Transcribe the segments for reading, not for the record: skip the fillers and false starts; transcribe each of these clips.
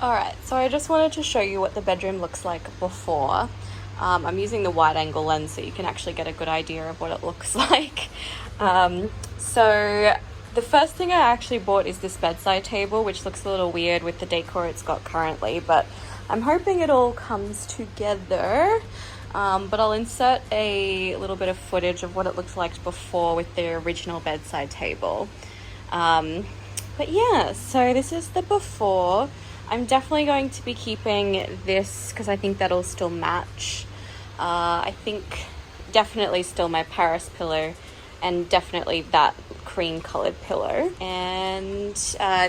Alright, so I just wanted to show you what the bedroom looks like before. I'm using the wide angle lens so you can actually get a good idea of what it looks like. So the first thing I actually bought is this bedside table, which looks a little weird with the decor it's got currently, but I'm hoping it all comes together. But I'll insert a little bit of footage of what it looks like before with the original bedside table. But yeah, so this is the before. I'm definitely going to be keeping this because I think that'll still match. I think definitely still my Paris pillow and definitely that cream colored pillow. And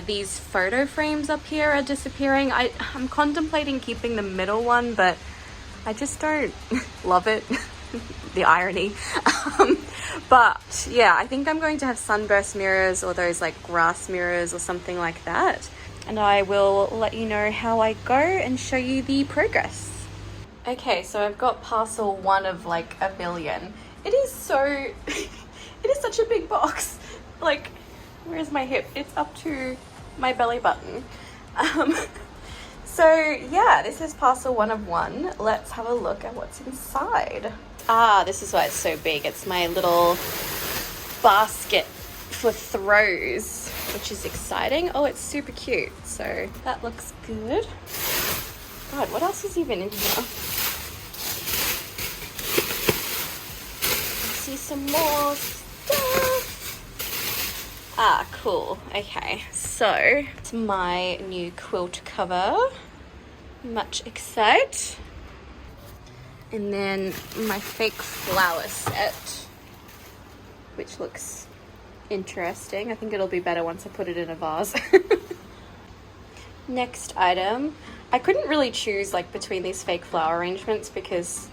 these photo frames up here are disappearing. I'm contemplating keeping the middle one, but I just don't love it. The irony. But yeah, I think I'm going to have sunburst mirrors or those like grass mirrors or something like that. And I will let you know how I go and show you the progress. Okay, so I've got parcel 1 of like a billion. It is such a big box. Like, where's my hip? It's up to my belly button. So yeah, this is parcel 1 of 1. Let's have a look at what's inside. This is why it's so big. It's my little basket for throws, which is exciting. Oh, it's super cute. So that looks good. God, what else is even in here? I see some more stuff. Cool. Okay, so it's my new quilt cover. Much excite. And then my fake flower set, which looks interesting. I think it'll be better once I put it in a vase. Next item. I couldn't really choose like between these fake flower arrangements because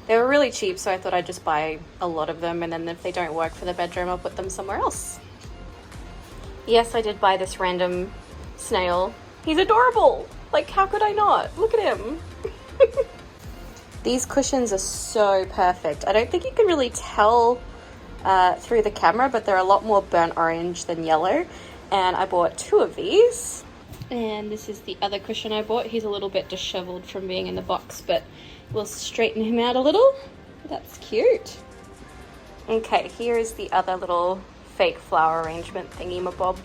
they were really cheap, so I thought I'd just buy a lot of them, and then if they don't work for the bedroom, I'll put them somewhere else. Yes, I did buy this random snail. He's adorable! Like, how could I not? Look at him! These cushions are so perfect. I don't think you can really tell through the camera, but they're a lot more burnt orange than yellow. And I bought 2 of these. And this is the other cushion I bought. He's a little bit disheveled from being in the box, but we'll straighten him out a little. That's cute. Okay, here is the other little fake flower arrangement thingy-mabob,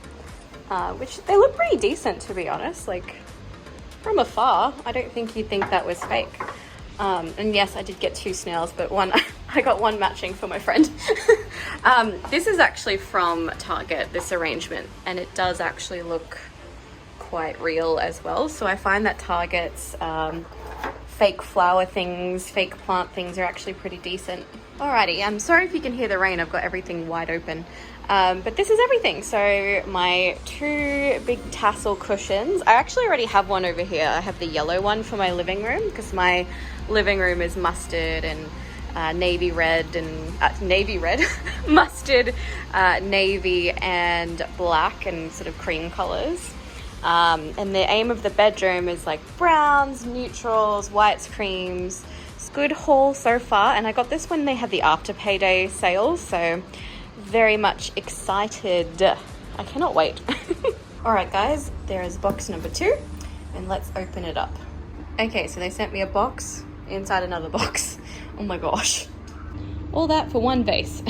which they look pretty decent, to be honest. Like, from afar, I don't think you'd think that was fake. And yes, I did get 2 snails, but I got one matching for my friend. This is actually from Target, this arrangement, and it does actually look quite real as well. So I find that Target's fake flower things, fake plant things are actually pretty decent. Alrighty, I'm sorry if you can hear the rain. I've got everything wide open. But this is everything. So my 2 big tassel cushions. I actually already have one over here. I have the yellow one for my living room because my living room is mustard and navy red and mustard, navy and black and sort of cream colors. And the aim of the bedroom is like browns, neutrals, whites, creams. It's a good haul so far, and I got this when they had the after payday sales, so very much excited. I cannot wait. All right, guys, there is box number 2, and let's open it up. Okay, so they sent me a box inside another box. Oh my gosh. All that for one vase.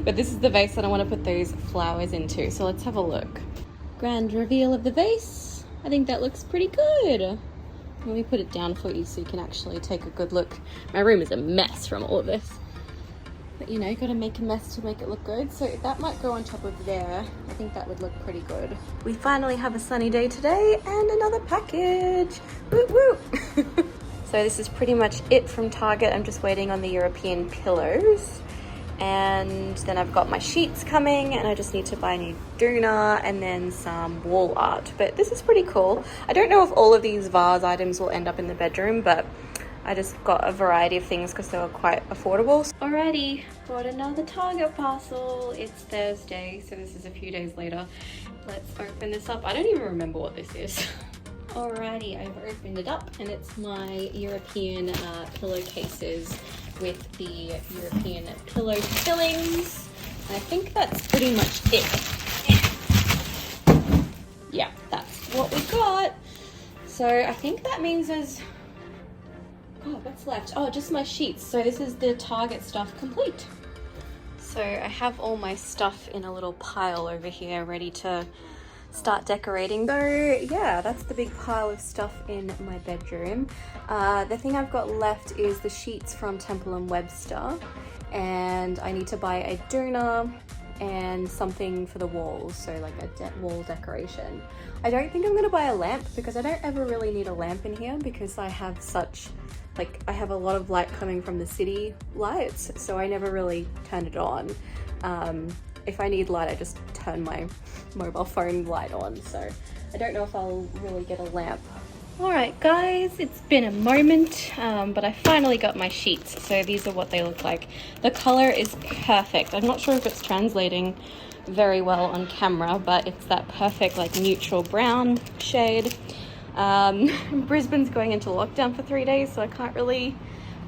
But this is the vase that I want to put those flowers into, so let's have a look. Grand reveal of the vase. I think that looks pretty good. Let me put it down for you so you can actually take a good look. My room is a mess from all of this. But you know, you gotta make a mess to make it look good. So that might go on top of there. I think that would look pretty good. We finally have a sunny day today and another package. Woo woo! So this is pretty much it from Target. I'm just waiting on the European pillows. And then I've got my sheets coming, and I just need to buy a new doona and then some wall art. But this is pretty cool. I don't know if all of these vase items will end up in the bedroom, but I just got a variety of things because they were quite affordable. Alrighty, got another Target parcel. It's Thursday, so this is a few days later. Let's open this up. I don't even remember what this is. Alrighty, I've opened it up, and it's my European pillowcases with the European pillow fillings. I think that's pretty much it. Yeah, that's what we got. So I think that means there's, oh, what's left? Oh, just my sheets. So this is the Target stuff complete. So I have all my stuff in a little pile over here ready to start decorating. So yeah, that's the big pile of stuff in my bedroom. The thing I've got left is the sheets from Temple & Webster, and I need to buy a doona and something for the walls, so like a wall decoration. I don't think I'm gonna buy a lamp because I don't ever really need a lamp in here because I have such, like, I have a lot of light coming from the city lights, so I never really turn it on. If I need light, I just turn my mobile phone light on, so I don't know if I'll really get a lamp. Alright guys, it's been a moment, but I finally got my sheets, so these are what they look like. The color is perfect. I'm not sure if it's translating very well on camera, but it's that perfect like neutral brown shade. Brisbane's going into lockdown for 3 days, so I can't really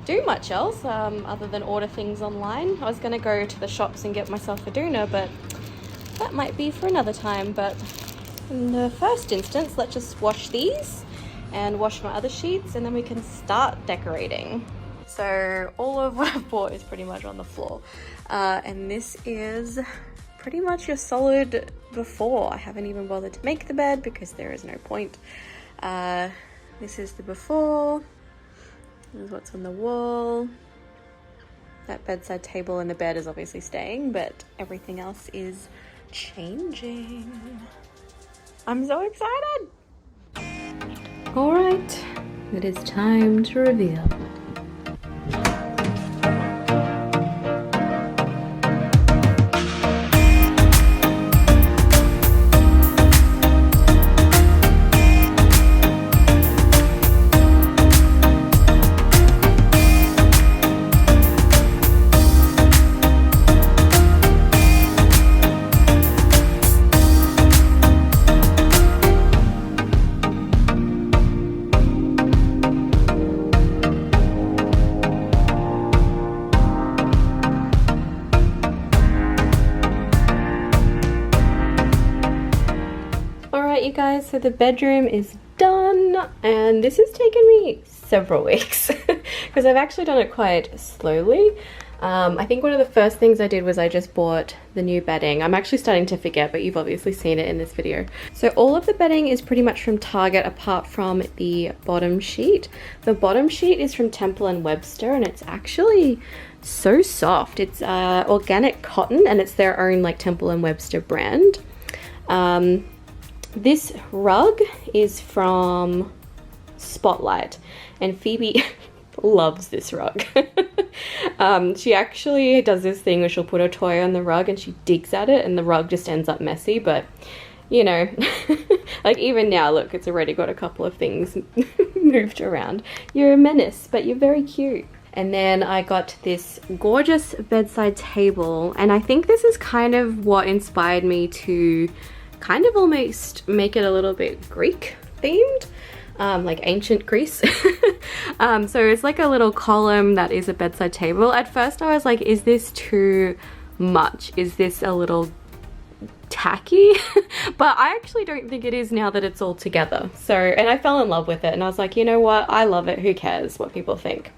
do much else other than order things online. I was going to go to the shops and get myself a doona, but that might be for another time. But in the first instance, let's just wash these and wash my other sheets, and then we can start decorating. So all of what I've bought is pretty much on the floor, and this is pretty much your solid before. I haven't even bothered to make the bed because there is no point. This is the before. This is what's on the wall. That bedside table and the bed is obviously staying, but everything else is changing. I'm so excited! Alright, it is time to reveal. You guys, so the bedroom is done, and this has taken me several weeks because I've actually done it quite slowly. I think one of the first things I did was I just bought the new bedding. I'm actually starting to forget, but you've obviously seen it in this video. So all of the bedding is pretty much from Target apart from the bottom sheet. The bottom sheet is from Temple & Webster, and it's actually so soft. It's organic cotton, and it's their own like Temple & Webster brand. This rug is from Spotlight, and Phoebe loves this rug. She actually does this thing where she'll put a toy on the rug and she digs at it and the rug just ends up messy, but you know, like even now, look, it's already got a couple of things moved around. You're a menace, but you're very cute. And then I got this gorgeous bedside table, and I think this is kind of what inspired me to kind of almost make it a little bit Greek themed, like ancient Greece. So it's like a little column that is a bedside table. At first I was like, is this too much? Is this a little tacky? But I actually don't think it is now that it's all together. So, and I fell in love with it, and I was like, you know what? I love it. Who cares what people think?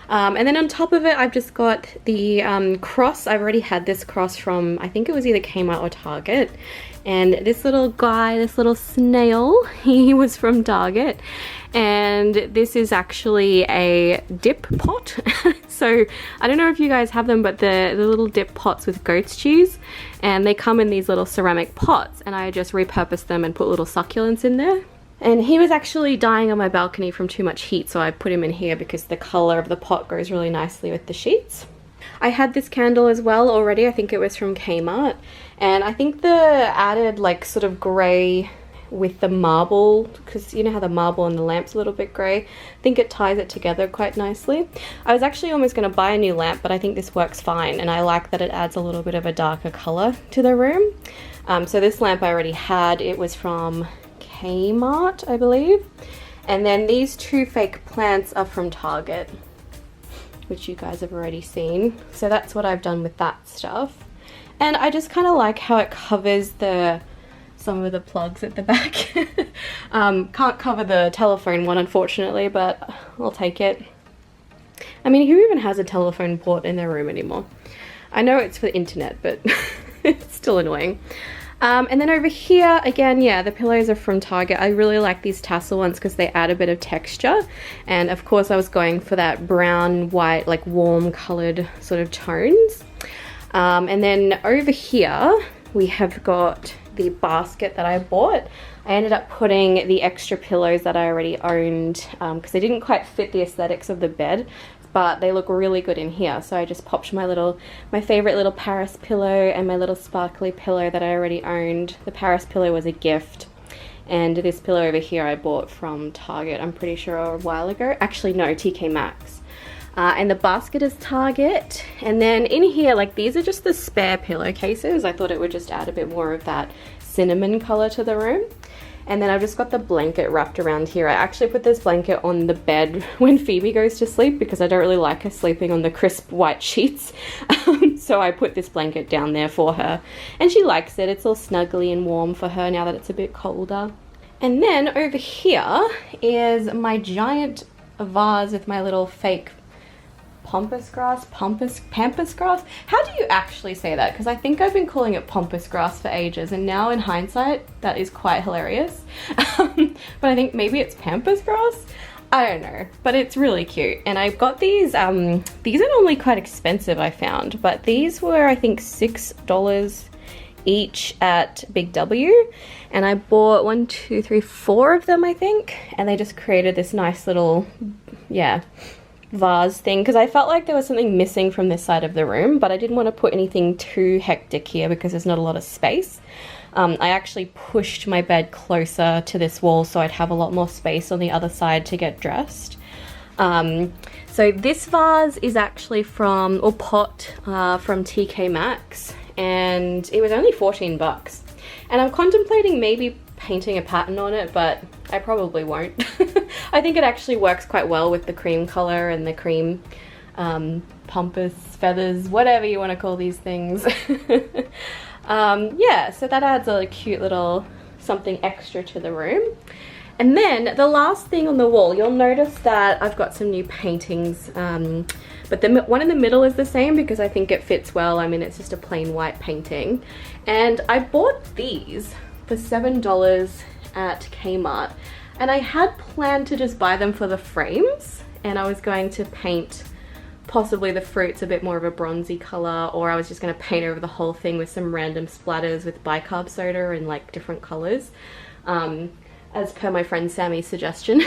And then on top of it, I've just got the cross. I've already had this cross from, I think it was either KMART or Target. And this little guy, this little snail, he was from Target. And this is actually a dip pot. So I don't know if you guys have them, but the little dip pots with goat's cheese. And they come in these little ceramic pots. And I just repurposed them and put little succulents in there. And he was actually dying on my balcony from too much heat, so I put him in here because the color of the pot goes really nicely with the sheets. I had this candle as well already. I think it was from KMART. And I think the added like sort of grey with the marble, because you know how the marble and the lamp's a little bit grey, I think it ties it together quite nicely. I was actually almost going to buy a new lamp, but I think this works fine, and I like that it adds a little bit of a darker colour to the room. So this lamp I already had. It was from KMART, I believe. And then these two fake plants are from Target, which you guys have already seen. So that's what I've done with that stuff. And I just kind of like how it covers the some of the plugs at the back. Can't cover the telephone one, unfortunately, but I'll take it. I mean, who even has a telephone port in their room anymore? I know it's for the internet, but it's still annoying. And then over here, again, yeah, the pillows are from Target. I really like these tassel ones because they add a bit of texture. And of course I was going for that brown, white, like warm colored sort of tones. And then over here, we have got the basket that I bought. I ended up putting the extra pillows that I already owned because they didn't quite fit the aesthetics of the bed, but they look really good in here. So I just popped my favorite little Paris pillow and my little sparkly pillow that I already owned. The Paris pillow was a gift, and this pillow over here I bought from Target, I'm pretty sure a while ago. Actually, no, TKMAXX. And the basket is Target. And then in here, like, these are just the spare pillowcases. I thought it would just add a bit more of that cinnamon color to the room. And then I've just got the blanket wrapped around here. I actually put this blanket on the bed when Phoebe goes to sleep because I don't really like her sleeping on the crisp white sheets. So I put this blanket down there for her. And she likes it. It's all snuggly and warm for her now that it's a bit colder. And then over here is my giant vase with my little fake pampas grass. How do you actually say that? Because I think I've been calling it pampas grass for ages, and now in hindsight that is quite hilarious. But I think maybe it's pampas grass. I don't know, but it's really cute. And I've got these are normally quite expensive, I found, but these were, I think, $6 each at Big W, and I bought 1, 2, 3, 4 of them, I think, and they just created this nice little, yeah, vase thing, because I felt like there was something missing from this side of the room, but I didn't want to put anything too hectic here because there's not a lot of space. I actually pushed my bed closer to this wall so I'd have a lot more space on the other side to get dressed. So this vase is actually from TKMAXX, and it was only 14 bucks. And I'm contemplating maybe painting a pattern on it, but I probably won't. I think it actually works quite well with the cream color and the cream pampas, feathers, whatever you want to call these things. Yeah, so that adds a cute little something extra to the room. And then the last thing on the wall, you'll notice that I've got some new paintings, but the one in the middle is the same because I think it fits well. I mean, it's just a plain white painting. And I bought these for $7 at Kmart, and I had planned to just buy them for the frames, and I was going to paint possibly the fruits a bit more of a bronzy color, or I was just going to paint over the whole thing with some random splatters with bicarb soda and like different colors, as per my friend Sammy's suggestion.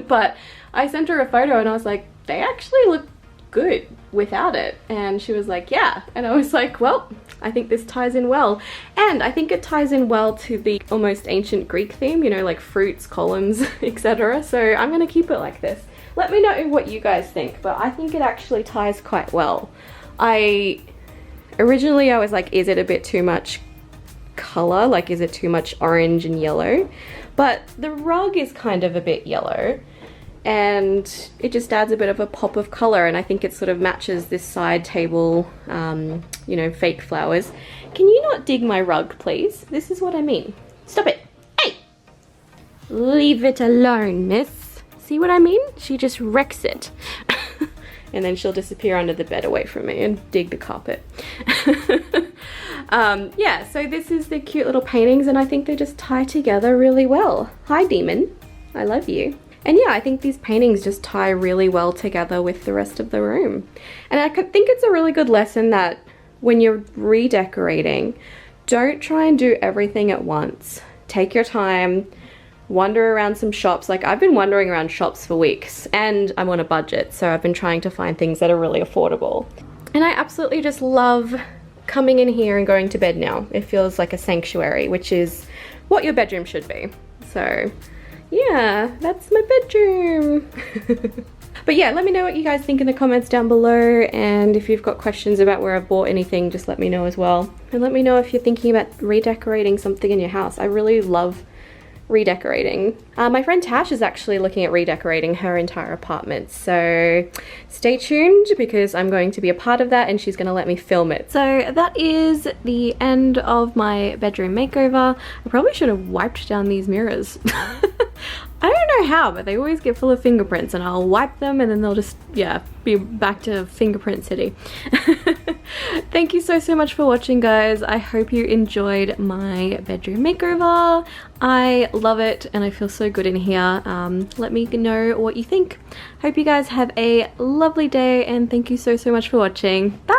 But I sent her a photo and I was like, they actually look good without it, and she was like, yeah. And I was like, well, I think this ties in well, and I think it ties in well to the almost ancient Greek theme, you know, like fruits, columns, etc. So I'm gonna keep it like this. Let me know what you guys think, but I think it actually ties quite well. Originally I was like, is it a bit too much color? Like, is it too much orange and yellow? But the rug is kind of a bit yellow, and it just adds a bit of a pop of color, and I think it sort of matches this side table, you know, fake flowers. Can you not dig my rug, please? This is what I mean. Stop it. Hey! Leave it alone, miss. See what I mean? She just wrecks it. And then she'll disappear under the bed away from me and dig the carpet. Yeah, so this is the cute little paintings, and I think they just tie together really well. Hi, Demon. I love you. And yeah, I think these paintings just tie really well together with the rest of the room. And I think it's a really good lesson that when you're redecorating, don't try and do everything at once. Take your time, wander around some shops. Like, I've been wandering around shops for weeks, and I'm on a budget, so I've been trying to find things that are really affordable. And I absolutely just love coming in here and going to bed now. It feels like a sanctuary, which is what your bedroom should be. So yeah, that's my bedroom. But yeah, let me know what you guys think in the comments down below, and if you've got questions about where I've bought anything, just let me know as well. And let me know if you're thinking about redecorating something in your house. I really love redecorating. My friend Tash is actually looking at redecorating her entire apartment, so stay tuned because I'm going to be a part of that and she's going to let me film it. So that is the end of my bedroom makeover. I probably should have wiped down these mirrors. I don't know how, but they always get full of fingerprints and I'll wipe them and then they'll just, yeah, be back to fingerprint city. Thank you so much for watching, guys. I hope you enjoyed my bedroom makeover. I love it and I feel so good in here. Let me know what you think. Hope you guys have a lovely day and thank you so much for watching. Bye!